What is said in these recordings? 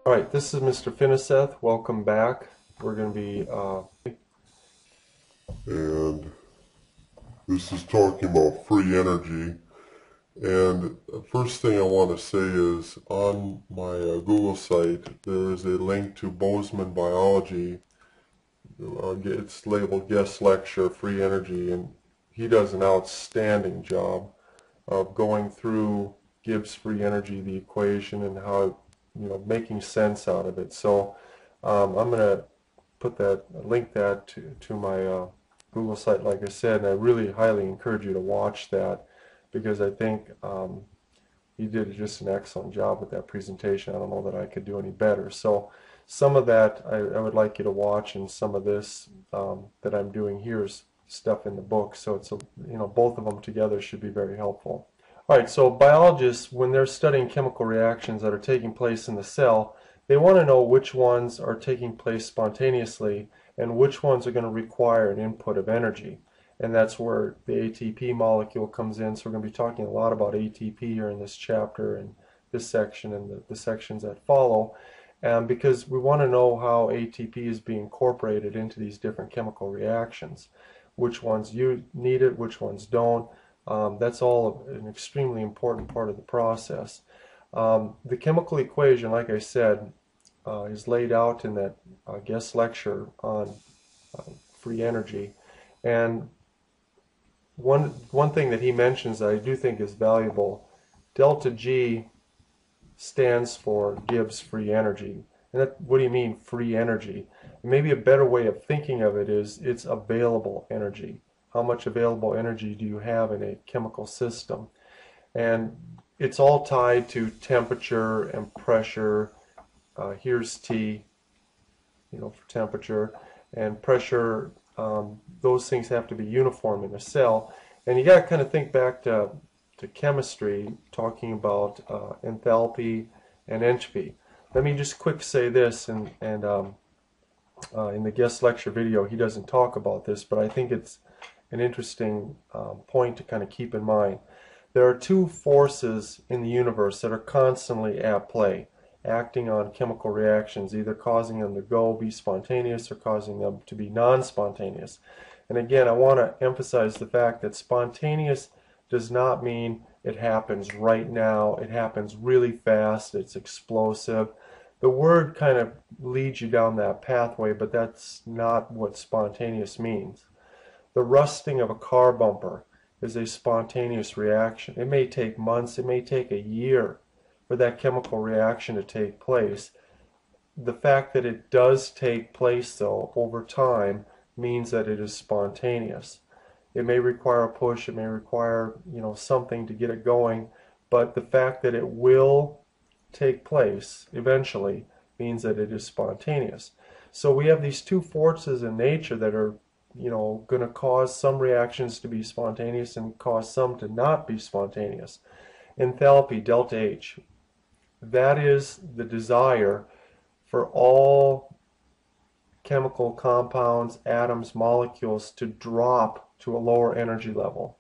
Alright, this is Mr. Finiseth. Welcome back. We're going to be, And this is talking about free energy. And the first thing I want to say is on my Google site, there is a link to Bozeman Biology. It's labeled guest lecture, free energy, and he does an outstanding job of going through Gibbs free energy, the equation, and how, making sense out of it. So I'm going to link that to my Google site, like I said, and I really highly encourage you to watch that because I think he did just an excellent job with that presentation. I don't know that I could do any better. So some of that I would like you to watch, and some of this that I'm doing here is stuff in the book. So it's both of them together should be very helpful. All right, so biologists, when they're studying chemical reactions that are taking place in the cell, they want to know which ones are taking place spontaneously and which ones are going to require an input of energy. And that's where the ATP molecule comes in. So we're going to be talking a lot about ATP here in this chapter and this section and the sections that follow. Because we want to know how ATP is being incorporated into these different chemical reactions. Which ones you need it, which ones don't. That's all an extremely important part of the process. The chemical equation, like I said, is laid out in that guest lecture on free energy. And one thing that he mentions that I do think is valuable, delta G stands for Gibbs free energy. And what do you mean free energy? Maybe a better way of thinking of it is it's available energy. How much available energy do you have in a chemical system? And it's all tied to temperature and pressure. Here's T, for temperature and pressure. Those things have to be uniform in a cell. And you got to kind of think back to chemistry, talking about enthalpy and entropy. Let me just quick say this, and in the guest lecture video, he doesn't talk about this, but I think it's an interesting point to kind of keep in mind. There are two forces in the universe that are constantly at play, acting on chemical reactions, either causing them to be spontaneous or causing them to be non-spontaneous. And again, I want to emphasize the fact that spontaneous does not mean it happens right now. It happens really fast. It's explosive. The word kind of leads you down that pathway, but that's not what spontaneous means. The rusting of a car bumper is a spontaneous reaction. It may take months, it may take a year for that chemical reaction to take place. The fact that it does take place, though, over time means that it is spontaneous. It may require a push, it may require, something to get it going, but the fact that it will take place eventually means that it is spontaneous. So we have these two forces in nature that are, going to cause some reactions to be spontaneous and cause some to not be spontaneous. Enthalpy, delta H, that is the desire for all chemical compounds, atoms, molecules to drop to a lower energy level.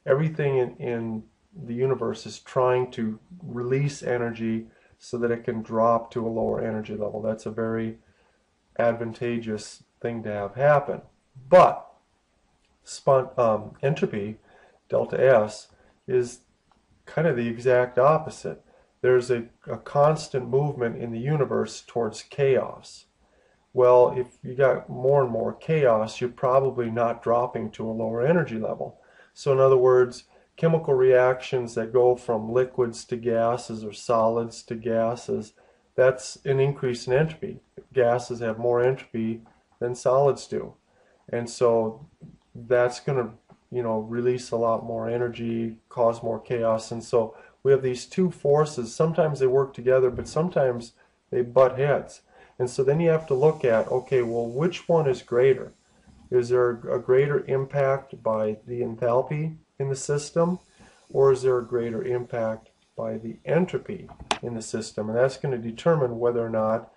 Everything in the universe is trying to release energy so that it can drop to a lower energy level. That's a very advantageous thing to have happen. But entropy, delta S, is kind of the exact opposite. There's a constant movement in the universe towards chaos. Well, if you got more and more chaos, you're probably not dropping to a lower energy level. So in other words, chemical reactions that go from liquids to gases or solids to gases, that's an increase in entropy. Gases have more entropy than solids do. And so that's going to, release a lot more energy, cause more chaos. And so we have these two forces. Sometimes they work together, but sometimes they butt heads. And so then you have to look at, okay, well, which one is greater? Is there a greater impact by the enthalpy in the system, or is there a greater impact by the entropy in the system? And that's going to determine whether or not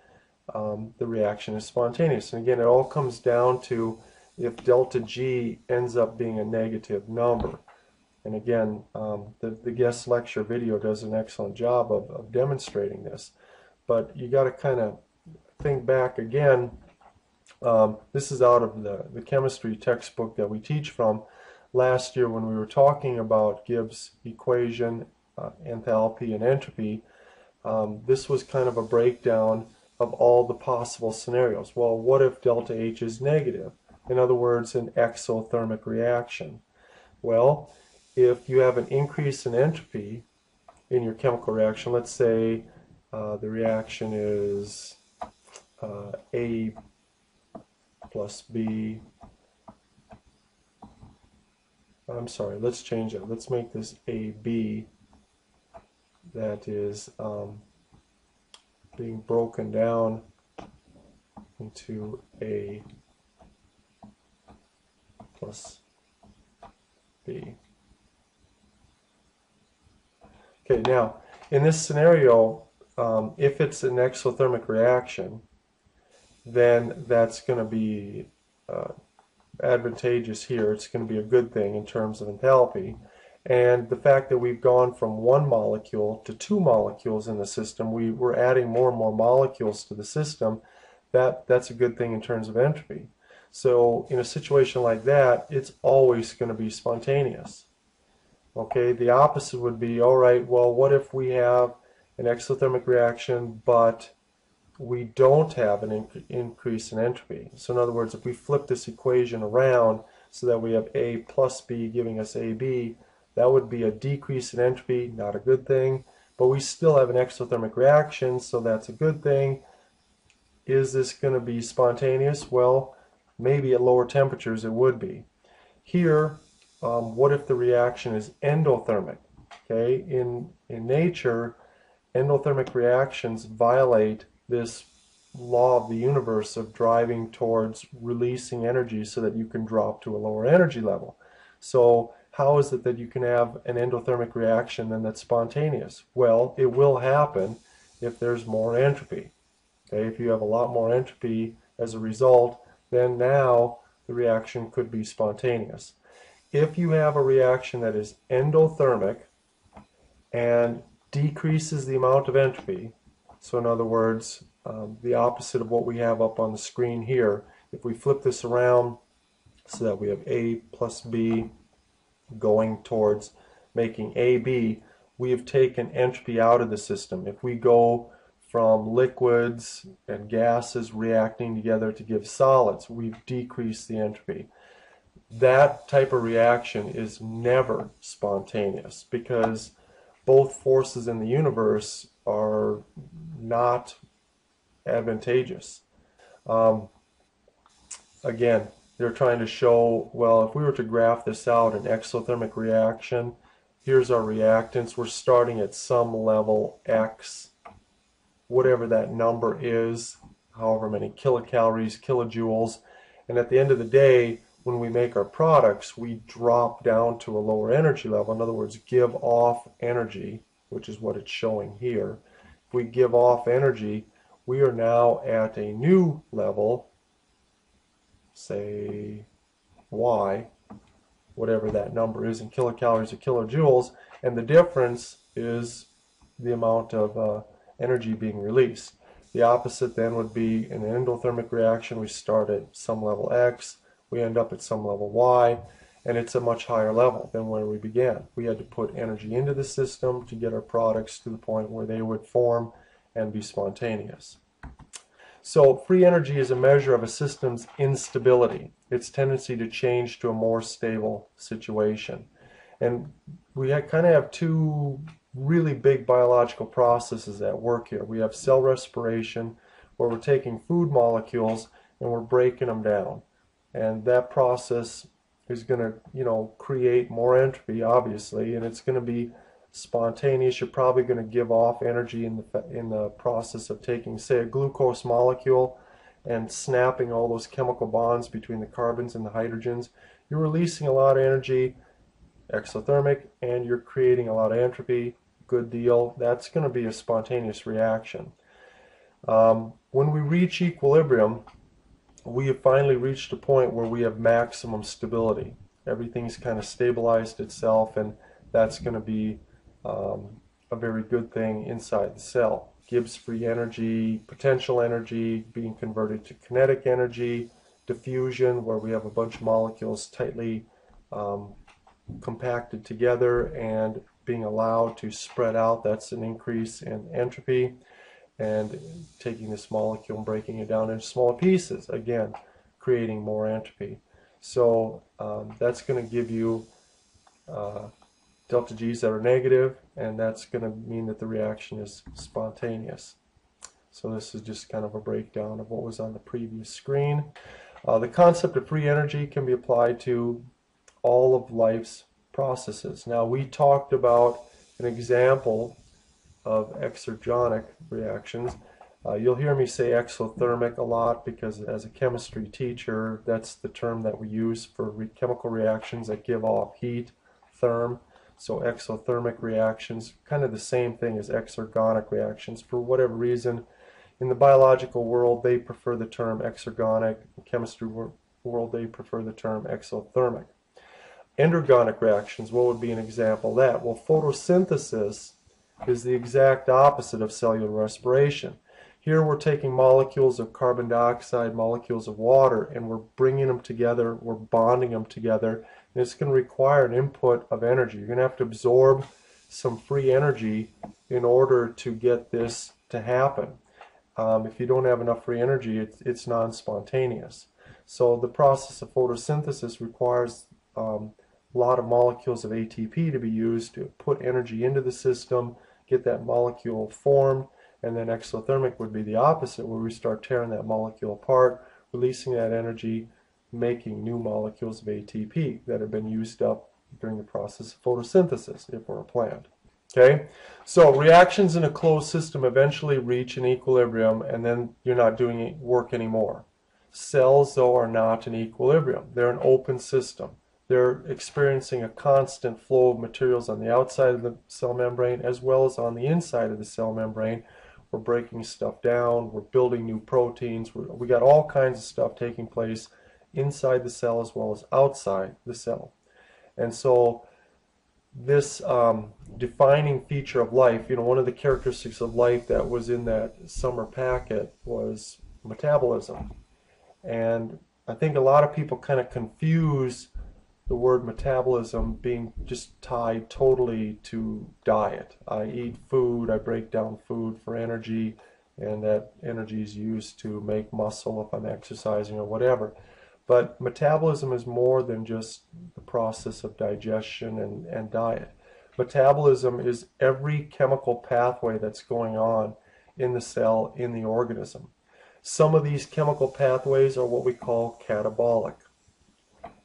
the reaction is spontaneous. And again, it all comes down to if delta G ends up being a negative number. And again, the guest lecture video does an excellent job of demonstrating this. but you got to kind of think back again. This is out of the chemistry textbook that we teach from last year when we were talking about Gibbs equation, enthalpy and entropy. This was kind of a breakdown of all the possible scenarios. Well, what if delta H is negative? In other words, an exothermic reaction. Well, if you have an increase in entropy in your chemical reaction, let's say the reaction is A plus B. I'm sorry, let's change it. Let's make this AB. That is being broken down into A plus B. Okay, now in this scenario, if it's an exothermic reaction, then that's going to be advantageous here. It's going to be a good thing in terms of enthalpy. And the fact that we've gone from one molecule to two molecules in the system, we're adding more and more molecules to the system, that's a good thing in terms of entropy. So in a situation like that, it's always going to be spontaneous. Okay, the opposite would be, all right, well, what if we have an exothermic reaction, but we don't have an increase in entropy? So in other words, if we flip this equation around so that we have A plus B giving us AB, that would be a decrease in entropy, not a good thing, but we still have an exothermic reaction, so that's a good thing. Is this going to be spontaneous? Well, maybe at lower temperatures it would be. Here, what if the reaction is endothermic? Okay, in nature, endothermic reactions violate this law of the universe of driving towards releasing energy so that you can drop to a lower energy level. So how is it that you can have an endothermic reaction and that's spontaneous? Well, it will happen if there's more entropy. Okay, if you have a lot more entropy as a result, then now the reaction could be spontaneous. If you have a reaction that is endothermic and decreases the amount of entropy, so in other words, the opposite of what we have up on the screen here, if we flip this around so that we have A plus B going towards making AB, we have taken entropy out of the system. If we go from liquids and gases reacting together to give solids, we've decreased the entropy. That type of reaction is never spontaneous because both forces in the universe are not advantageous. Again, they're trying to show, well, if we were to graph this out, an exothermic reaction, here's our reactants. We're starting at some level X, whatever that number is, however many kilocalories, kilojoules, and at the end of the day, when we make our products, we drop down to a lower energy level. In other words, give off energy, which is what it's showing here. If we give off energy, we are now at a new level, say Y, whatever that number is in kilocalories or kilojoules, and the difference is the amount of energy being released. The opposite then would be in an endothermic reaction. We start at some level X, we end up at some level Y, and it's a much higher level than where we began. We had to put energy into the system to get our products to the point where they would form and be spontaneous. So free energy is a measure of a system's instability, its tendency to change to a more stable situation. And we kind of have two really big biological processes at work here. We have cell respiration, where we're taking food molecules and we're breaking them down. And that process is going to, create more entropy, obviously, and it's going to be spontaneous. You're probably going to give off energy in the process of taking, say, a glucose molecule and snapping all those chemical bonds between the carbons and the hydrogens. You're releasing a lot of energy, exothermic, and you're creating a lot of entropy. Good deal. That's going to be a spontaneous reaction. When we reach equilibrium, we have finally reached a point where we have maximum stability. Everything's kind of stabilized itself, and that's going to be a very good thing inside the cell. Gibbs free energy, potential energy being converted to kinetic energy, diffusion, where we have a bunch of molecules tightly compacted together and being allowed to spread out. That's an increase in entropy. And taking this molecule and breaking it down into smaller pieces, again, creating more entropy. So that's going to give you delta G's that are negative, and that's going to mean that the reaction is spontaneous. So this is just kind of a breakdown of what was on the previous screen. The concept of free energy can be applied to all of life's processes. Now, we talked about an example of exergonic reactions. You'll hear me say exothermic a lot because as a chemistry teacher, that's the term that we use for chemical reactions that give off heat, therm. So exothermic reactions, kind of the same thing as exergonic reactions. For whatever reason, in the biological world, they prefer the term exergonic. In the chemistry world, they prefer the term exothermic. Endergonic reactions, what would be an example of that? Well, photosynthesis is the exact opposite of cellular respiration. Here we're taking molecules of carbon dioxide, molecules of water, and we're bringing them together, we're bonding them together, and it's going to require an input of energy. You're going to have to absorb some free energy in order to get this to happen. If you don't have enough free energy, it's non-spontaneous. So the process of photosynthesis requires a lot of molecules of ATP to be used to put energy into the system, get that molecule formed, and then exothermic would be the opposite, where we start tearing that molecule apart, releasing that energy, making new molecules of ATP that have been used up during the process of photosynthesis, if we're a plant. Okay, so reactions in a closed system eventually reach an equilibrium, and then you're not doing work anymore. Cells, though, are not in equilibrium. They're an open system. They're experiencing a constant flow of materials on the outside of the cell membrane as well as on the inside of the cell membrane. We're breaking stuff down, we're building new proteins, we got all kinds of stuff taking place inside the cell as well as outside the cell. And so this defining feature of life, one of the characteristics of life that was in that summer packet was metabolism. And I think a lot of people kind of confuse the word metabolism being just tied totally to diet. I eat food, I break down food for energy, and that energy is used to make muscle if I'm exercising or whatever. But metabolism is more than just the process of digestion and diet. Metabolism is every chemical pathway that's going on in the cell, in the organism. Some of these chemical pathways are what we call catabolic.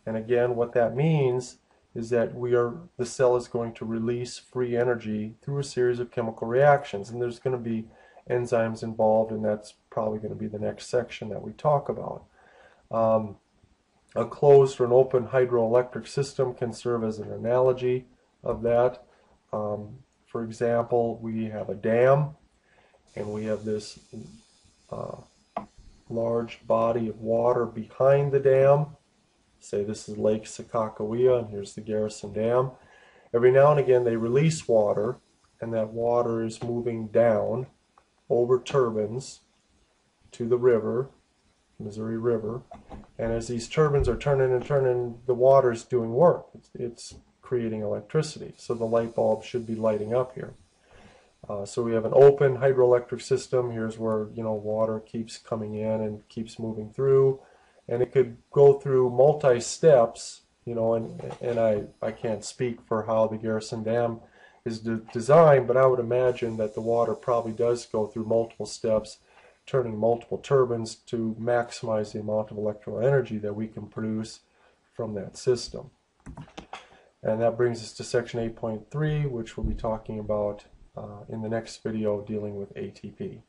And again, what that means is that the cell is going to release free energy through a series of chemical reactions. And there's going to be enzymes involved, and that's probably going to be the next section that we talk about. A closed or an open hydroelectric system can serve as an analogy of that. For example, we have a dam, and we have this large body of water behind the dam. Say this is Lake Sakakawea, and here's the Garrison Dam. Every now and again they release water, and that water is moving down over turbines to the river, Missouri River. And as these turbines are turning and turning, the water is doing work. It's creating electricity. So the light bulb should be lighting up here. So we have an open hydroelectric system. Here's where water keeps coming in and keeps moving through. And it could go through multi-steps, and I can't speak for how the Garrison Dam is designed, but I would imagine that the water probably does go through multiple steps, turning multiple turbines to maximize the amount of electrical energy that we can produce from that system. And that brings us to section 8.3, which we'll be talking about in the next video dealing with ATP.